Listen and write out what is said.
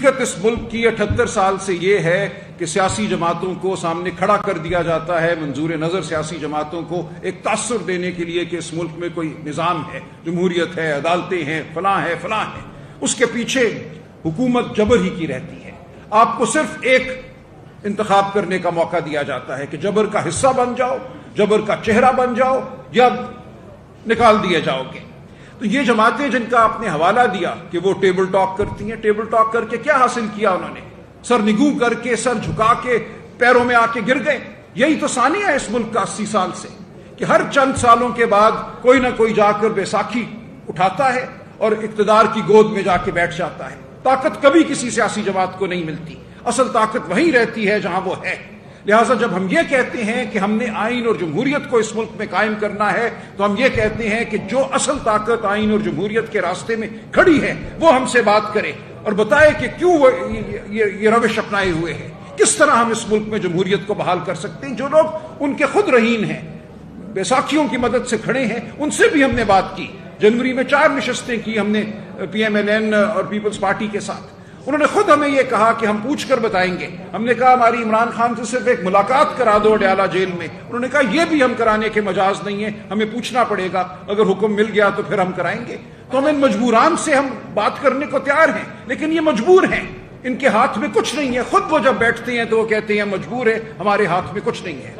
حقیقت اس ملک کی 78 سال سے یہ ہے کہ سیاسی جماعتوں کو سامنے کھڑا کر دیا جاتا ہے، منظور نظر سیاسی جماعتوں کو ایک تاثر دینے کے لیے کہ اس ملک میں کوئی نظام ہے، جمہوریت ہے، عدالتیں ہیں، فلاں ہے فلاں ہے۔ اس کے پیچھے حکومت جبر ہی کی رہتی ہے۔ آپ کو صرف ایک انتخاب کرنے کا موقع دیا جاتا ہے کہ جبر کا حصہ بن جاؤ، جبر کا چہرہ بن جاؤ، یا نکال دیے جاؤ گے۔ تو یہ جماعتیں جن کا آپ نے حوالہ دیا کہ وہ ٹیبل ٹاک کرتی ہیں، ٹیبل ٹاک کر کے کیا حاصل کیا انہوں نے؟ سر نگوں کر کے، سر جھکا کے، پیروں میں آ کے گر گئے۔ یہی تو ثانیہ ہے اس ملک کا 80 سال سے، کہ ہر چند سالوں کے بعد کوئی نہ کوئی جا کر بیساکھی اٹھاتا ہے اور اقتدار کی گود میں جا کے بیٹھ جاتا ہے۔ طاقت کبھی کسی سیاسی جماعت کو نہیں ملتی، اصل طاقت وہیں رہتی ہے جہاں وہ ہے۔ لہٰذا جب ہم یہ کہتے ہیں کہ ہم نے آئین اور جمہوریت کو اس ملک میں قائم کرنا ہے، تو ہم یہ کہتے ہیں کہ جو اصل طاقت آئین اور جمہوریت کے راستے میں کھڑی ہے وہ ہم سے بات کرے اور بتائے کہ کیوں وہ یہ روش اپنائے ہوئے ہیں، کس طرح ہم اس ملک میں جمہوریت کو بحال کر سکتے ہیں۔ جو لوگ ان کے خود رہین ہیں، بیساکھیوں کی مدد سے کھڑے ہیں، ان سے بھی ہم نے بات کی۔ جنوری میں 4 نشستیں کی ہم نے پی ایم ایل این اور پیپلز پارٹی کے ساتھ۔ انہوں نے خود ہمیں یہ کہا کہ ہم پوچھ کر بتائیں گے۔ ہم نے کہا ہماری عمران خان سے صرف ایک ملاقات کرا دو اڈیالہ جیل میں۔ انہوں نے کہا یہ بھی ہم کرانے کے مجاز نہیں ہے، ہمیں پوچھنا پڑے گا، اگر حکم مل گیا تو پھر ہم کرائیں گے۔ تو ہم ان مجبوران سے ہم بات کرنے کو تیار ہیں، لیکن یہ مجبور ہیں، ان کے ہاتھ میں کچھ نہیں ہے۔ خود وہ جب بیٹھتے ہیں تو وہ کہتے ہیں مجبور ہے، ہمارے ہاتھ میں کچھ نہیں ہے۔